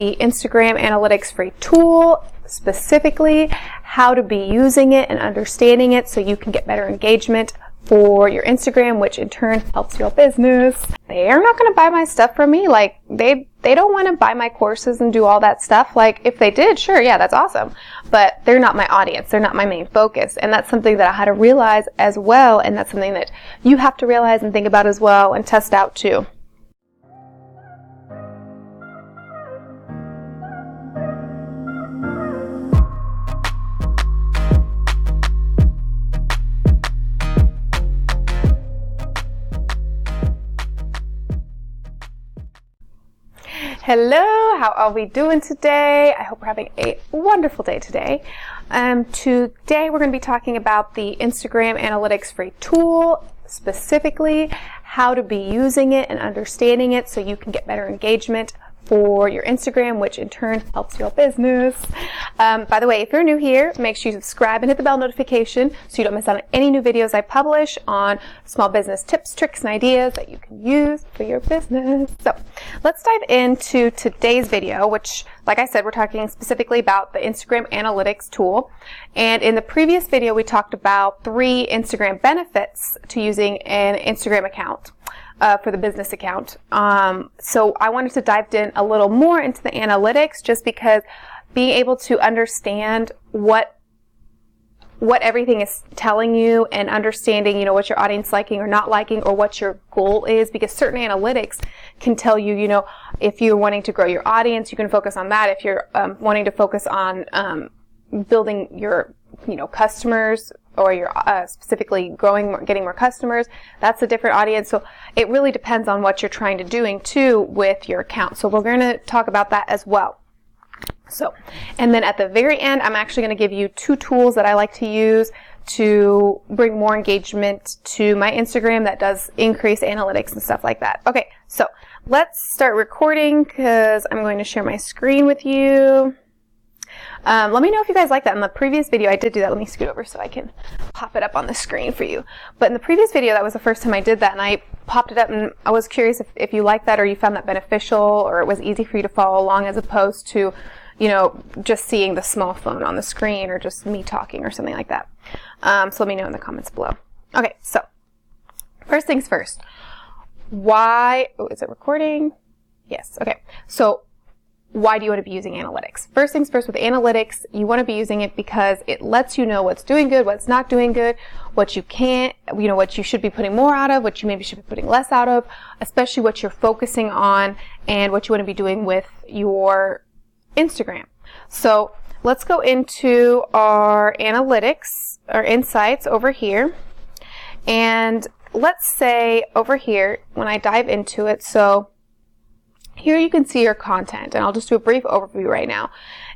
the Instagram analytics free tool, specifically how to be using it and understanding it so you can get better engagement for your Instagram, which in turn helps your business. They are not going to buy my stuff from me. Like they don't want to buy my courses and do all that stuff. Like if they did, sure, yeah, that's awesome. But they're not my audience. They're not my main focus. And that's something that I had to realize as well. And that's something that you have to realize and think about as well and test out too. Hello, how are we doing today? I hope we're having a wonderful day today. Today we're going to be talking about the Instagram analytics free tool, specifically how to be using it and understanding it so you can get better engagement for your Instagram, which in turn helps your business. By the way, if you're new here, make sure you subscribe and hit the bell notification so you don't miss out on any new videos I publish on small business tips, tricks, and ideas that you can use for your business. So let's dive into today's video, which, like I said, we're talking specifically about the Instagram analytics tool. And in the previous video, we talked about 3 Instagram benefits to using an Instagram account. For the business account. So I wanted to dive in a little more into the analytics just because being able to understand what everything is telling you and understanding, you know, what your audience is liking or not liking or what your goal is, because certain analytics can tell you, you know, if you're wanting to grow your audience, you can focus on that. If you're wanting to focus on building your, you know, customers, or you're specifically getting more customers, that's a different audience. So it really depends on what you're trying to doing too with your account. So we're going to talk about that as well. So, and then at the very end, I'm actually going to give you 2 tools that I like to use to bring more engagement to my Instagram that does increase analytics and stuff like that. Okay, so let's start recording because I'm going to share my screen with you. Let me know if you guys like that. In the previous video, I did do that. Let me scoot over so I can pop it up on the screen for you. But in the previous video, that was the first time I did that, and I popped it up, and I was curious if you liked that or you found that beneficial or it was easy for you to follow along as opposed to, you know, just seeing the small phone on the screen or just me talking or something like that. So let me know in the comments below. Okay, so first things first. Is it recording? Yes, okay. So why do you want to be using analytics? First things first, with analytics, you want to be using it because it lets you know what's doing good, what's not doing good, what you can't, you know, what you should be putting more out of, what you maybe should be putting less out of, especially what you're focusing on and what you want to be doing with your Instagram. So let's go into our analytics, our insights over here. And let's say over here, when I dive into it, so here you can see your content, and I'll just do a brief overview right now.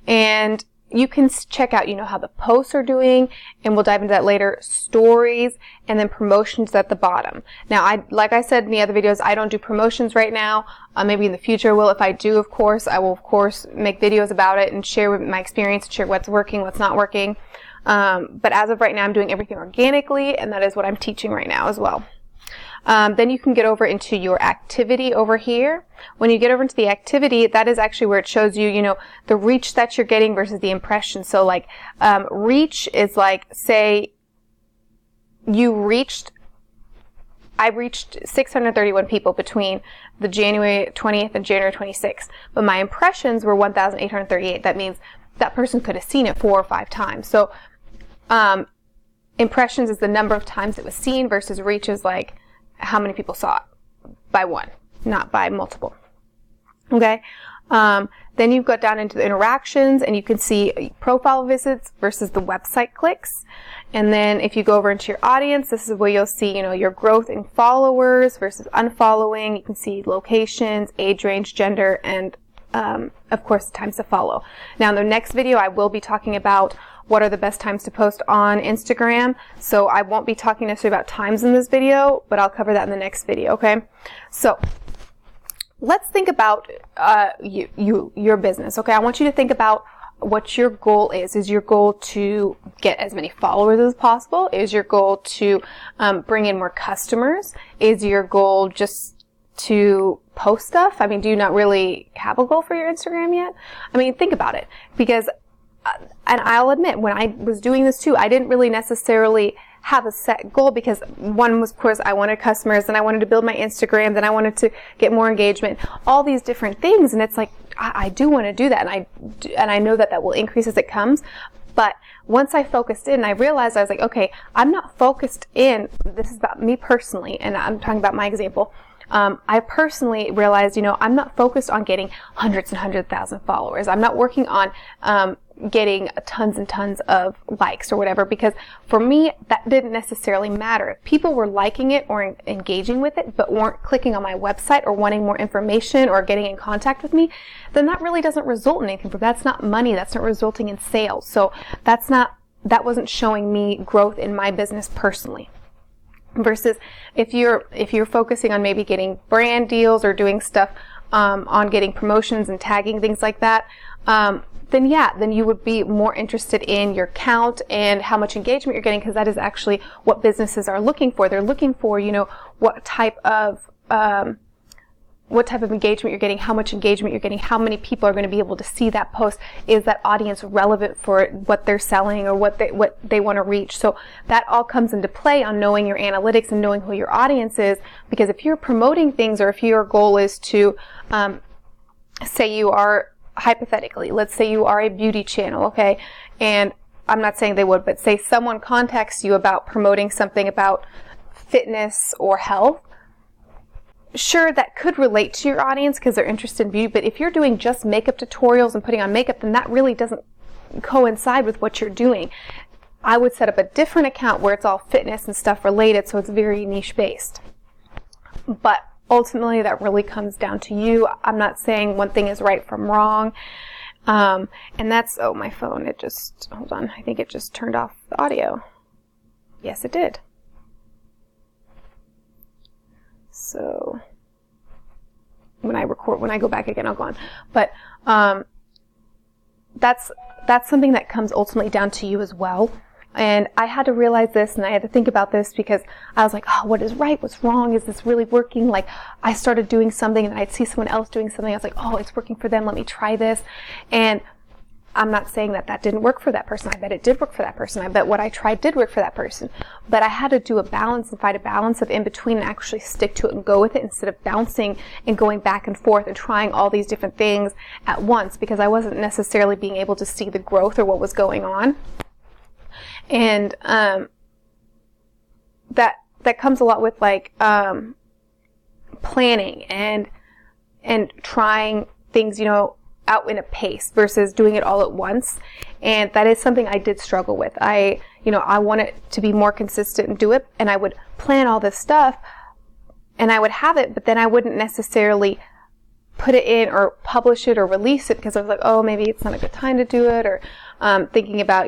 And you can check out, you know, how the posts are doing, and we'll dive into that later, stories, and then promotions at the bottom. Now, like I said in the other videos, I don't do promotions right now. Maybe in the future I will. If I do, of course, I will, of course, make videos about it and share my experience, share what's working, what's not working. But as of right now, I'm doing everything organically, and that is what I'm teaching right now as well. Then you can get over into your activity over here. When you get over into the activity, that is actually where it shows you, you know, the reach that you're getting versus the impression. So like, reach is like, say I reached 631 people between the January 20th and January 26th, but my impressions were 1,838. That means that person could have seen it 4 or 5 times. So, impressions is the number of times it was seen versus reach is like, how many people saw it by 1, not by multiple. Okay. Then you go down into the interactions and you can see profile visits versus the website clicks. And then if you go over into your audience, this is where you'll see, you know, your growth in followers versus unfollowing. You can see locations, age range, gender, and of course, times to follow. Now in the next video, I will be talking about what are the best times to post on Instagram. So I won't be talking necessarily about times in this video, but I'll cover that in the next video, okay? So let's think about your business, okay? I want you to think about what your goal is. Is your goal to get as many followers as possible? Is your goal to bring in more customers? Is your goal just to post stuff? I mean, do you not really have a goal for your Instagram yet? I mean, think about it, because, and I'll admit, when I was doing this too, I didn't really necessarily have a set goal, because one was, of course, I wanted customers, and I wanted to build my Instagram, then I wanted to get more engagement, all these different things. And it's like, I do want to do that, and I know that that will increase as it comes. But once I focused in, I realized, I was like, okay, I'm not focused in, this is about me personally, and I'm talking about my example. I personally realized, I'm not focused on getting hundreds and hundreds of thousands of followers. I'm not working on getting tons and tons of likes or whatever, because for me, that didn't necessarily matter. If people were liking it or engaging with it, but weren't clicking on my website or wanting more information or getting in contact with me, then that really doesn't result in anything. That's not money. That's not resulting in sales. So that wasn't showing me growth in my business personally. Versus if you're focusing on maybe getting brand deals or doing stuff on getting promotions and tagging, things like that, then you would be more interested in your count and how much engagement you're getting, because that is actually what businesses are looking for. They're looking for, what type of engagement you're getting, how much engagement you're getting, how many people are going to be able to see that post. Is that audience relevant for what they're selling or what they want to reach? So that all comes into play on knowing your analytics and knowing who your audience is, because if you're promoting things, or if your goal is to, say you are, hypothetically, let's say you are a beauty channel, okay? And I'm not saying they would, but say someone contacts you about promoting something about fitness or health. Sure, that could relate to your audience because they're interested in beauty, but if you're doing just makeup tutorials and putting on makeup, then that really doesn't coincide with what you're doing. I would set up a different account where it's all fitness and stuff related, so it's very niche based. But ultimately, that really comes down to you. I'm not saying one thing is right from wrong. And that's, my phone, hold on, I think it just turned off the audio. Yes, it did. So when I go back again, I'll go on. But that's something that comes ultimately down to you as well. And I had to realize this, and I had to think about this, because I was like, what is right? What's wrong? Is this really working? Like, I started doing something, and I'd see someone else doing something. I was like, it's working for them. Let me try this. And I'm not saying that didn't work for that person. I bet it did work for that person. I bet what I tried did work for that person. But I had to do a balance and find a balance of in between and actually stick to it and go with it, instead of bouncing and going back and forth and trying all these different things at once, because I wasn't necessarily being able to see the growth or what was going on. And that comes a lot with planning and trying things, out in a pace versus doing it all at once. And that is something I did struggle with. I wanted to be more consistent and do it, and I would plan all this stuff and I would have it, but then I wouldn't necessarily put it in or publish it or release it, because I was like, maybe it's not a good time to do it, or thinking about,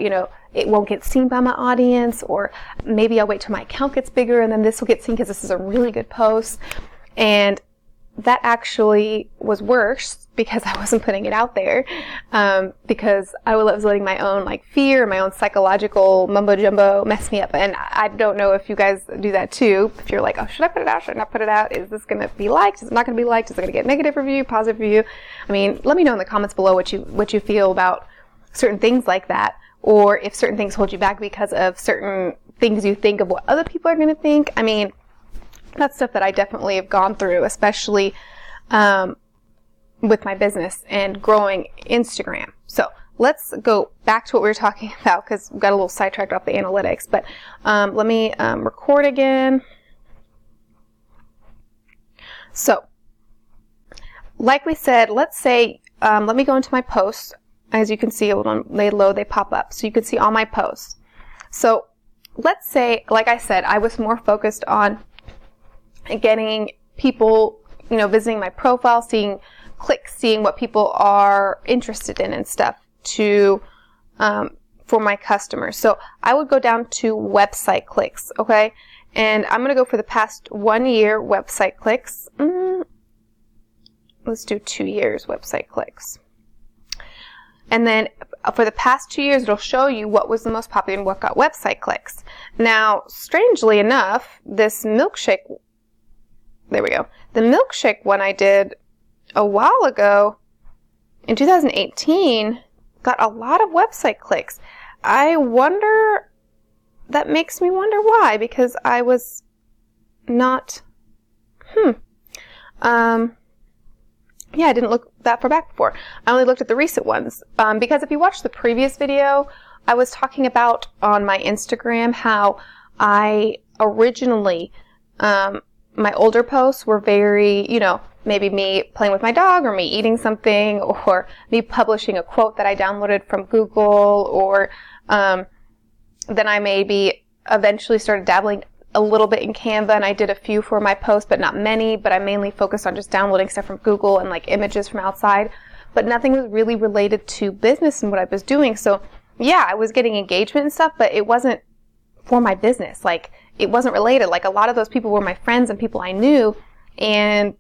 it won't get seen by my audience, or maybe I'll wait till my account gets bigger and then this will get seen because this is a really good post. And that actually was worse because I wasn't putting it out there, because I was letting my own fear, my own psychological mumbo jumbo mess me up. And I don't know if you guys do that too. If you're like, should I put it out? Should I not put it out? Is this going to be liked? Is it not going to be liked? Is it going to get negative review, positive review? I mean, let me know in the comments below what you feel about certain things like that, or if certain things hold you back because of certain things you think of what other people are going to think. I mean, that's stuff that I definitely have gone through, especially with my business and growing Instagram. So let's go back to what we were talking about, because we got a little sidetracked off the analytics. But let me record again. So, like we said, let's say, let me go into my posts. As you can see, when they load, they pop up. So you can see all my posts. So let's say, like I said, I was more focused on getting people, visiting my profile, seeing clicks, seeing what people are interested in and stuff for my customers. So I would go down to website clicks, okay? And I'm going to go for the past 1 year website clicks. Let's do 2 years website clicks. And then for the past 2 years, it'll show you what was the most popular and what got website clicks. Now, strangely enough, this milkshake there we go. The milkshake one I did a while ago in 2018 got a lot of website clicks. I wonder, that makes me wonder why, because I was not, yeah, I didn't look that far back before. I only looked at the recent ones. Because if you watched the previous video, I was talking about on my Instagram how I originally, my older posts were very, you know, maybe me playing with my dog or me eating something or me publishing a quote that I downloaded from Google, or then I maybe eventually started dabbling a little bit in Canva, and I did a few for my posts, but not many, but I mainly focused on just downloading stuff from Google and like images from outside, but nothing was really related to business and what I was doing. So yeah, I was getting engagement and stuff, but it wasn't for my business. Like, it wasn't related. Like, a lot of those people were my friends and people I knew, and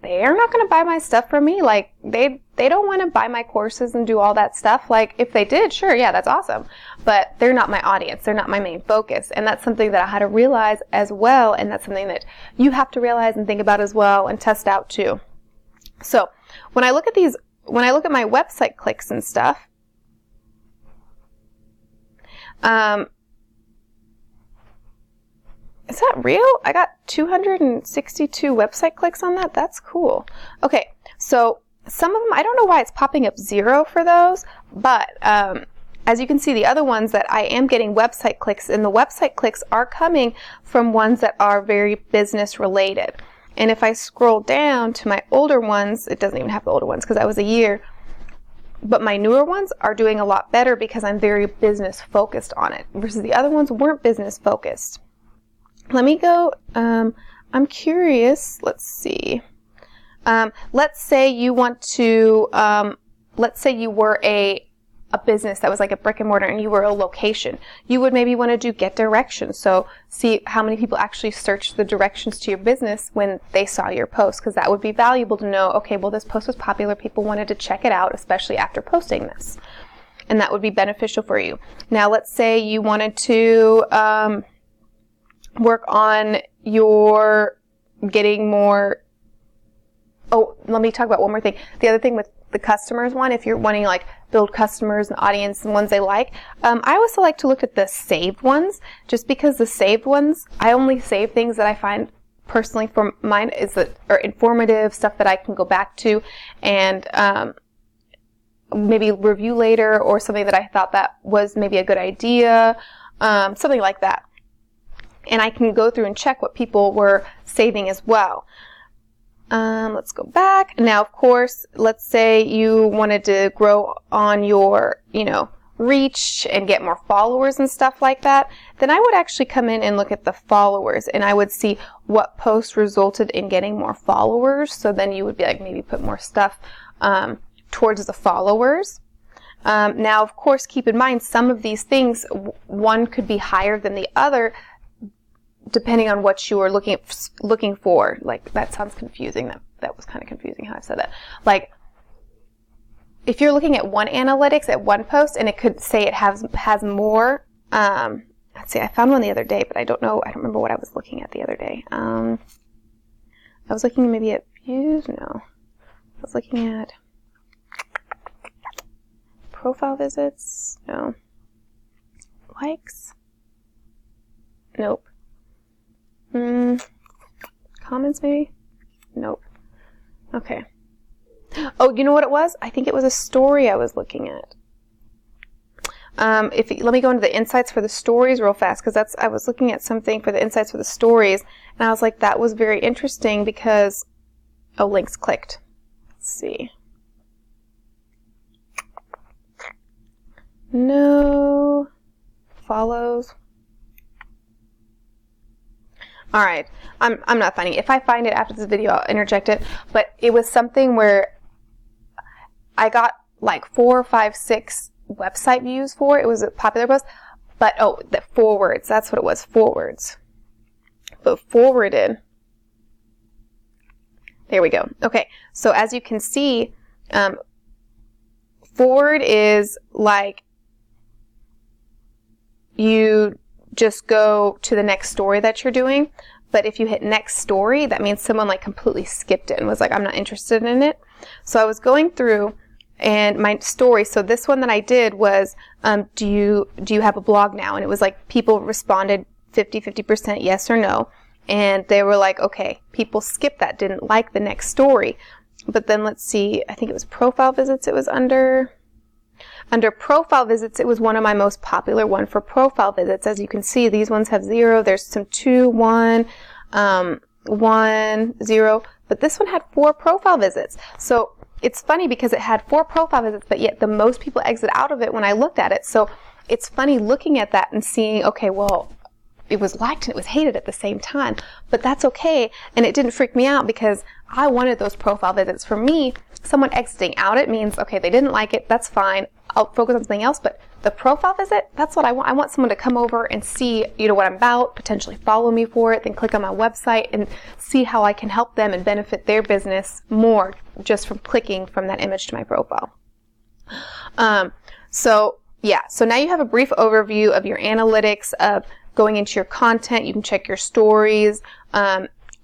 they're not going to buy my stuff from me. Like, they don't want to buy my courses and do all that stuff. Like, if they did, sure, yeah, that's awesome. But they're not my audience. They're not my main focus. And that's something that I had to realize as well. And that's something that you have to realize and think about as well and test out too. So when I look at my website clicks and stuff, is that real? I got 262 website clicks on that. That's cool. Okay, so some of them, I don't know why it's popping up 0 for those, but as you can see, the other ones that I am getting website clicks, and the website clicks are coming from ones that are very business related. And if I scroll down to my older ones, it doesn't even have the older ones because that was a year, but my newer ones are doing a lot better because I'm very business focused on it, versus the other ones weren't business focused. Let me go, I'm curious, let's see. Let's say you want to, let's say you were a business that was like a brick and mortar and you were a location. You would maybe want to do get directions. So see how many people actually searched the directions to your business when they saw your post, because that would be valuable to know, okay, well, this post was popular. People wanted to check it out, especially after posting this. And that would be beneficial for you. Now, let's say you wanted to, work on your getting more. Oh, let me talk about one more thing. The other thing with the customers one, if you're wanting to like build customers and audience and ones they like, I also like to look at the saved ones, just because the saved ones, I only save things that I find personally for mine is that are informative, stuff that I can go back to and maybe review later, or something that I thought that was maybe a good idea, something like that. And I can go through and check what people were saving as well. Let's go back. Now, of course, let's say you wanted to grow on your, reach and get more followers and stuff like that. Then I would actually come in and look at the followers, and I would see what posts resulted in getting more followers. So then you would be like, maybe put more stuff towards the followers. Now, of course, keep in mind some of these things, one could be higher than the other, depending on what you are looking for. Like, that sounds confusing. That was kind of confusing how I said that. Like, if you're looking at one analytics at one post, and it could say it has more. Let's see, I found one the other day, but I don't remember what I was looking at the other day. I was looking maybe at views. No, I was looking at profile visits. No, likes. Nope. Comments maybe? Nope. Okay. Oh, you know what it was? I think it was a story I was looking at. Let me go into the insights for the stories real fast, because I was looking at something for the insights for the stories, and I was like, that was very interesting because, oh, links clicked. Let's see. No. Follows. All right, I'm not finding it. If I find it after this video, I'll interject it. But it was something where I got like 4, 5, 6 website views for it. It was a popular post. But, the forwards. That's what it was, forwards. But forwarded. There we go. Okay, so as you can see, forward is like you just go to the next story that you're doing. But if you hit next story, that means someone like completely skipped it and was like, I'm not interested in it. So I was going through and my story, so this one that I did was, do you have a blog now? And it was like people responded 50% yes or no. And they were like, okay, people skipped that, didn't like the next story. But then let's see, I think it was profile visits it was under. Under profile visits, it was one of my most popular one for profile visits. As you can see, these ones have 0. There's some 2, 1, 1, 0. But this one had 4 profile visits. So it's funny because it had 4 profile visits, but yet the most people exit out of it when I looked at it. So it's funny looking at that and seeing, okay, well, it was liked and it was hated at the same time. But that's okay. And it didn't freak me out because I wanted those profile visits. For me, someone exiting out, it means, okay, they didn't like it. That's fine. I'll focus on something else. But the profile visit, that's what I want. I want someone to come over and see, what I'm about, potentially follow me for it, then click on my website and see how I can help them and benefit their business more just from clicking from that image to my profile. So now you have a brief overview of your analytics of going into your content. You can check your stories,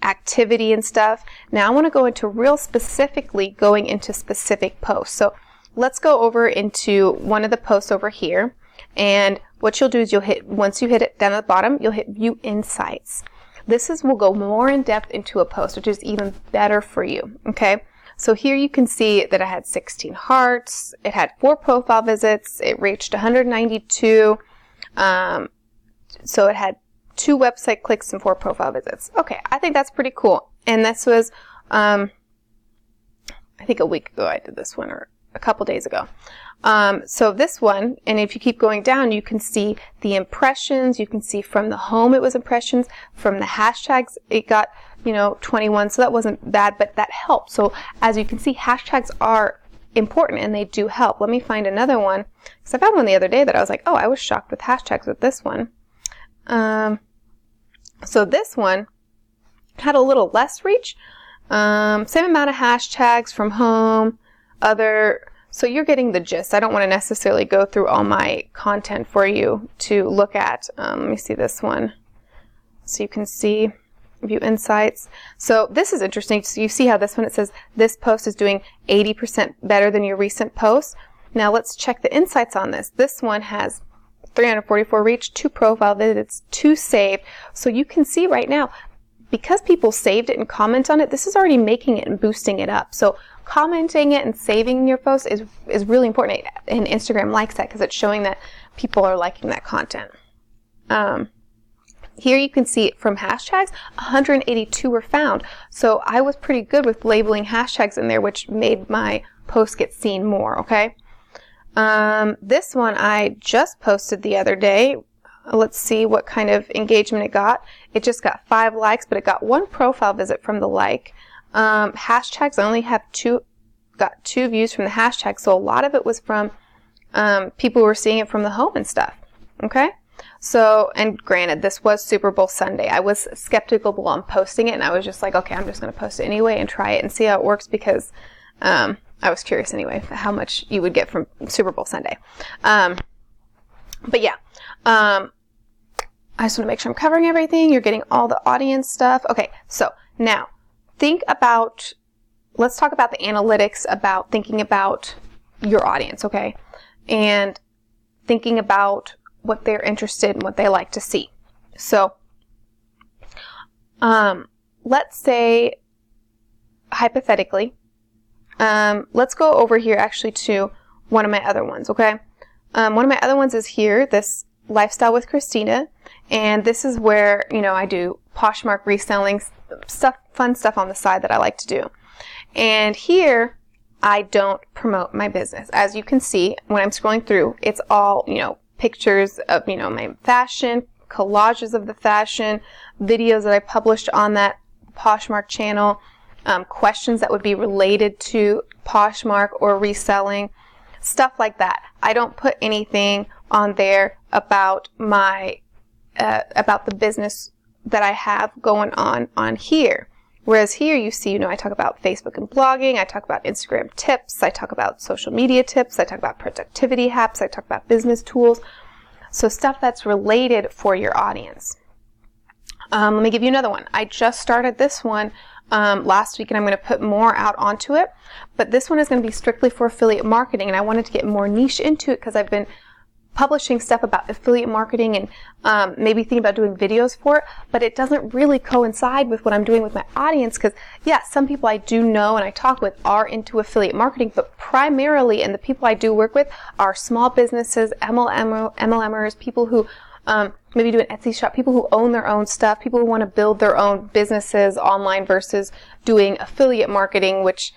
activity and stuff. Now I want to go into real specifically going into specific posts. So let's go over into one of the posts over here. And what you'll do is once you hit it down at the bottom, you'll hit View Insights. This will go more in depth into a post, which is even better for you. Okay. So here you can see that I had 16 hearts. It had 4 profile visits. It reached 192. So it had 2 website clicks and 4 profile visits. Okay, I think that's pretty cool. And this was, I think a week ago I did this one, or a couple days ago. So this one, and if you keep going down, you can see the impressions. You can see from the home it was impressions. From the hashtags it got, 21. So that wasn't bad, but that helped. So as you can see, hashtags are important and they do help. Let me find another one, because I found one the other day that I was like, oh, I was shocked with hashtags with this one. So this one had a little less reach. Same amount of hashtags from home, so you're getting the gist. I don't want to necessarily go through all my content for you to look at. Let me see this one. So you can see View Insights. So this is interesting. So you see how this one, it says this post is doing 80% better than your recent post. Now let's check the insights on this. This one has 344 reach, 2 profile visits, 2 saved. So you can see right now, because people saved it and comment on it, this is already making it and boosting it up. So commenting it and saving your post is really important. And Instagram likes that because it's showing that people are liking that content. Here you can see from hashtags, 182 were found. So I was pretty good with labeling hashtags in there, which made my post get seen more, okay? This one I just posted the other day. Let's see what kind of engagement it got. It just got 5 likes, but it got 1 profile visit from the like. Hashtags, I only have got 2 views from the hashtag, so a lot of it was from people who were seeing it from the home and stuff. Okay? So, and granted, this was Super Bowl Sunday. I was skeptical on posting it, and I was just like, okay, I'm just going to post it anyway and try it and see how it works because I was curious anyway how much you would get from Super Bowl Sunday. But yeah, I just want to make sure I'm covering everything. You're getting all the audience stuff. Okay, so now let's talk about the analytics, about thinking about your audience, okay? And thinking about what they're interested in, what they like to see. So, let's say, hypothetically, let's go over here actually to one of my other ones, okay? One of my other ones is here, this Lifestyle with Christina, and this is where, I do Poshmark reselling stuff, fun stuff on the side that I like to do. And here, I don't promote my business. As you can see, when I'm scrolling through, it's all, pictures of, my fashion, collages of the fashion, videos that I published on that Poshmark channel, questions that would be related to Poshmark or reselling, stuff like that. I don't put anything on there about my, about the business that I have going on here. Whereas here you see, I talk about Facebook and blogging, I talk about Instagram tips, I talk about social media tips, I talk about productivity hacks, I talk about business tools. So stuff that's related for your audience. Let me give you another one. I just started this one last week, and I'm going to put more out onto it. But this one is going to be strictly for affiliate marketing, and I wanted to get more niche into it because I've been publishing stuff about affiliate marketing and maybe thinking about doing videos for it, but it doesn't really coincide with what I'm doing with my audience because, yeah, some people I do know and I talk with are into affiliate marketing, but primarily, and the people I do work with are small businesses, MLMers, people who maybe do an Etsy shop, people who own their own stuff, people who want to build their own businesses online versus doing affiliate marketing, which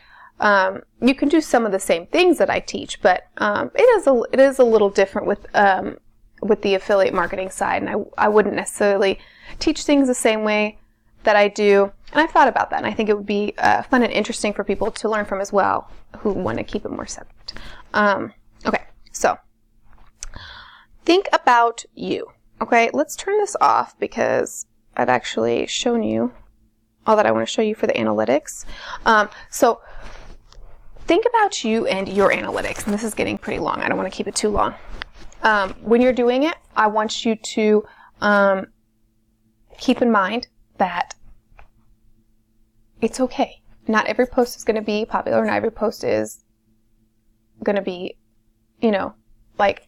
you can do some of the same things that I teach, but it is a little different with the affiliate marketing side, and I wouldn't necessarily teach things the same way that I do. And I've thought about that, and I think it would be fun and interesting for people to learn from as well who want to keep it more separate. Okay, so think about you. Okay, let's turn this off because I've actually shown you all that I want to show you for the analytics. So think about you and your analytics, and this is getting pretty long. I don't want to keep it too long. When you're doing it, I want you to keep in mind that it's okay. Not every post is going to be popular. Not every post is going to be, like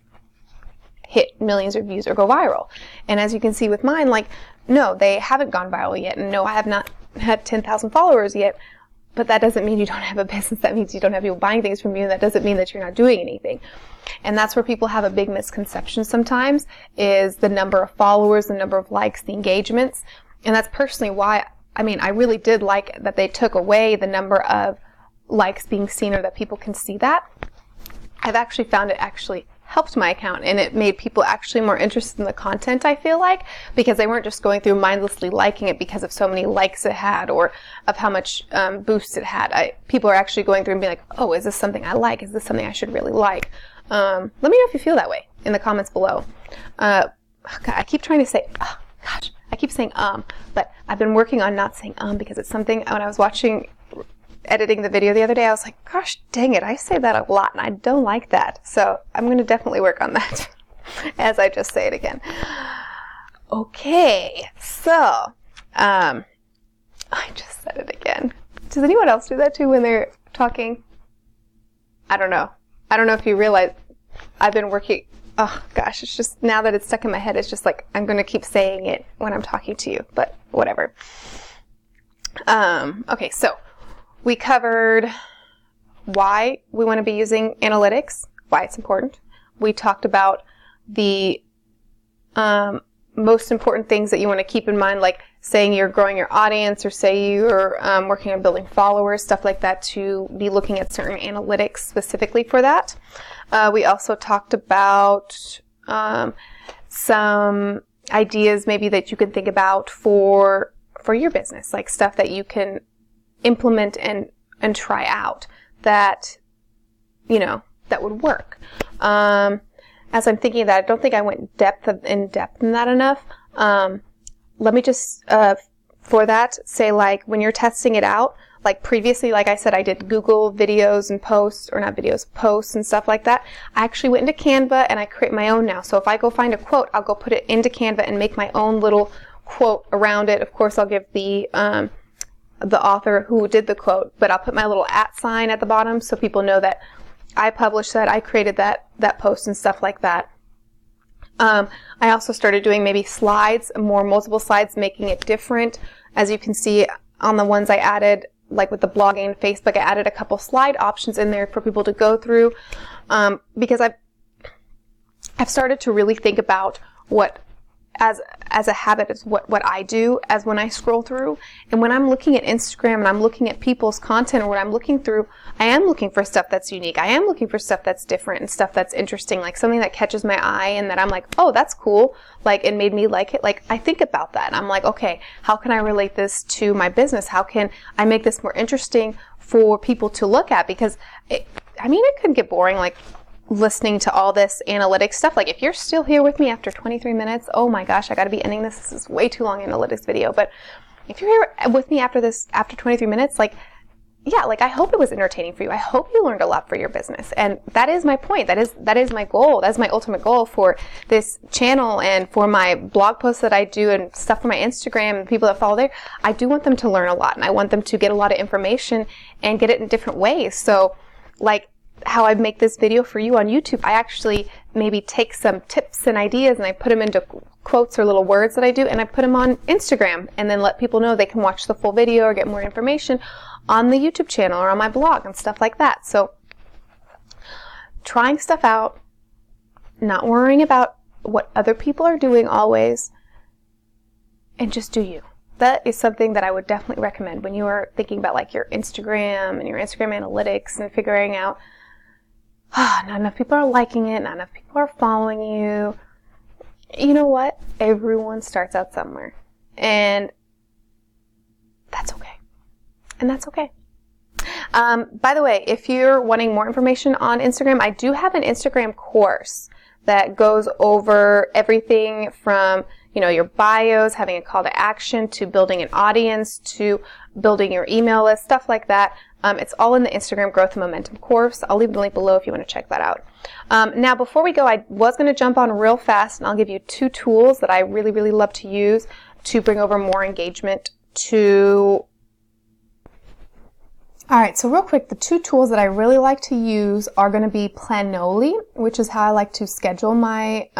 hit millions of views or go viral. And as you can see with mine, like, no, they haven't gone viral yet. And no, I have not had 10,000 followers yet. But that doesn't mean you don't have a business. That means you don't have people buying things from you. That doesn't mean that you're not doing anything. And that's where people have a big misconception sometimes, is the number of followers, the number of likes, the engagements. And that's personally why, I really did like that they took away the number of likes being seen or that people can see that. I've actually found it actually helped my account, and it made people actually more interested in the content, I feel like, because they weren't just going through mindlessly liking it because of so many likes it had or of how much boost it had. People are actually going through and being like, oh, is this something I like? Is this something I should really like? Let me know if you feel that way in the comments below. God, I keep trying to say, oh, gosh, I keep saying but I've been working on not saying because it's something when I was editing the video the other day, I was like, gosh dang it, I say that a lot and I don't like that. So I'm going to definitely work on that as I just say it again. Okay, so I just said it again. Does anyone else do that too when they're talking? I don't know. I don't know if you realize I've been working, oh gosh, it's just now that it's stuck in my head, it's just like I'm going to keep saying it when I'm talking to you, but whatever. Okay, so we covered why we want to be using analytics, why it's important. We talked about the most important things that you want to keep in mind, like saying you're growing your audience or say you're working on building followers, stuff like that, to be looking at certain analytics specifically for that. We also talked about some ideas maybe that you can think about for your business, like stuff that you can implement and try out that, that would work. As I'm thinking of that, I don't think I went in depth in that enough. Let me just, for that, say like when you're testing it out, like previously, like I said, I did Google videos and posts, or not videos, posts and stuff like that. I actually went into Canva and I create my own now. So if I go find a quote, I'll go put it into Canva and make my own little quote around it. Of course, I'll give the author who did the quote, but I'll put my little @ sign at the bottom so people know that I published that, I created that post and stuff like that. I also started doing maybe slides, multiple slides, making it different. As you can see on the ones I added, like with the blogging and Facebook, I added a couple slide options in there for people to go through, because I've started to really think about what as a habit is what I do as when I scroll through. And when I'm looking at Instagram and I'm looking at people's content or what I'm looking through, I am looking for stuff that's unique. I am looking for stuff that's different and stuff that's interesting, like something that catches my eye and that I'm like, oh, that's cool. Like it made me like it. Like I think about that and I'm like, okay, how can I relate this to my business? How can I make this more interesting for people to look at? Because it could get boring, like listening to all this analytics stuff. Like if you're still here with me after 23 minutes, oh my gosh, I got to be ending this. This is way too long analytics video. But if you're here with me after 23 minutes, like yeah, like I hope it was entertaining for you. I hope you learned a lot for your business. And that is my point. That is my goal. That's my ultimate goal for this channel and for my blog posts that I do and stuff for my Instagram and people that follow there. I do want them to learn a lot, and I want them to get a lot of information and get it in different ways. So like how I make this video for you on YouTube, I actually maybe take some tips and ideas and I put them into quotes or little words that I do, and I put them on Instagram and then let people know they can watch the full video or get more information on the YouTube channel or on my blog and stuff like that. So trying stuff out, not worrying about what other people are doing always, and just do you. That is something that I would definitely recommend when you are thinking about like your Instagram and your Instagram analytics and figuring out, not enough people are liking it, not enough people are following you. You know what? Everyone starts out somewhere, and that's okay. And that's okay. By the way, if you're wanting more information on Instagram, I do have an Instagram course that goes over everything from, your bios, having a call to action, to building an audience, to building your email list, stuff like that. It's all in the Instagram Growth and Momentum course. I'll leave the link below if you want to check that out. Now, before we go, I was going to jump on real fast, and I'll give you 2 tools that I really, really love to use to bring over more engagement to... Alright, so real quick, the 2 tools that I really like to use are going to be Planoly, which is how I like to schedule my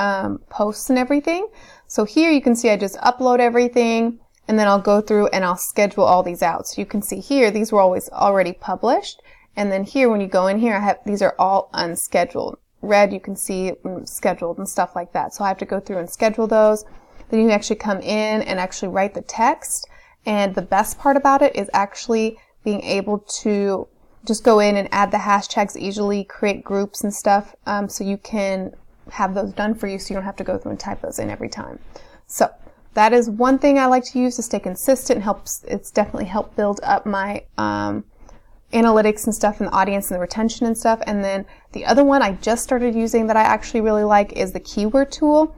posts and everything. So here you can see I just upload everything, and then I'll go through and I'll schedule all these out. So you can see here, these were always already published. And then here, when you go in here, these are all unscheduled. Red, you can see scheduled and stuff like that. So I have to go through and schedule those. Then you can actually come in and actually write the text. And the best part about it is actually being able to just go in and add the hashtags easily, create groups and stuff, so you can have those done for you so you don't have to go through and type those in every time. So that is one thing I like to use to stay consistent. It's definitely helped build up my analytics and stuff and the audience and the retention and stuff. And then the other one I just started using that I actually really like is the keyword tool.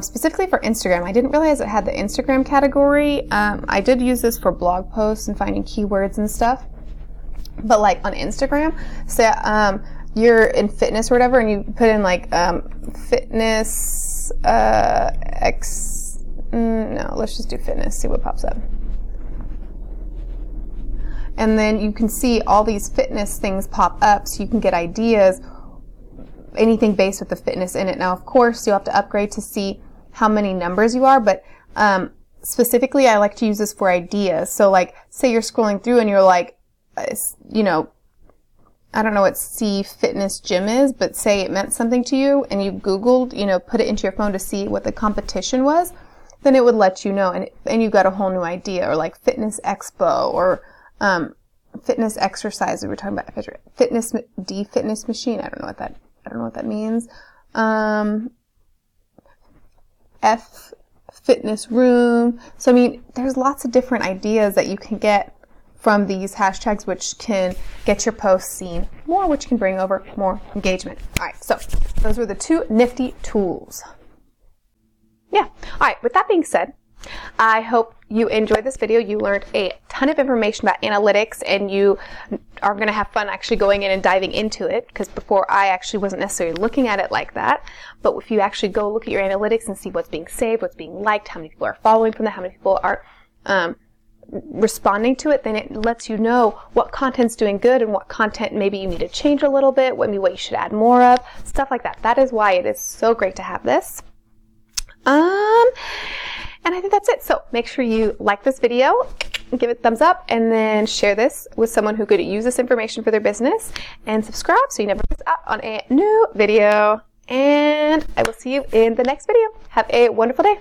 Specifically for Instagram. I didn't realize it had the Instagram category. I did use this for blog posts and finding keywords and stuff. But like on Instagram, say you're in fitness or whatever, and you put in like fitness let's just do fitness, see what pops up. And then you can see all these fitness things pop up, so you can get ideas, anything based with the fitness in it. Now, of course, you'll have to upgrade to see how many numbers you are, but specifically, I like to use this for ideas. So, like, say you're scrolling through and you're like, I don't know what C Fitness Gym is, but say it meant something to you, and you Googled, put it into your phone to see what the competition was, then it would let you know, and you got a whole new idea, or like Fitness Expo, or fitness exercise. We were talking about fitness machine. I don't know what that means. F fitness room. So I mean, there's lots of different ideas that you can get from these hashtags, which can get your posts seen more, which can bring over more engagement. All right, so those were the 2 nifty tools. Yeah. All right. With that being said, I hope you enjoyed this video. You learned a ton of information about analytics, and you are going to have fun actually going in and diving into it, because before I actually wasn't necessarily looking at it like that. But if you actually go look at your analytics and see what's being saved, what's being liked, how many people are following from that, how many people are responding to it, then it lets you know what content's doing good and what content maybe you need to change a little bit, maybe what you should add more of, stuff like that. That is why it is so great to have this. And I think that's it. So make sure you like this video, give it a thumbs up, and then share this with someone who could use this information for their business, and subscribe so you never miss out on a new video. And I will see you in the next video. Have a wonderful day.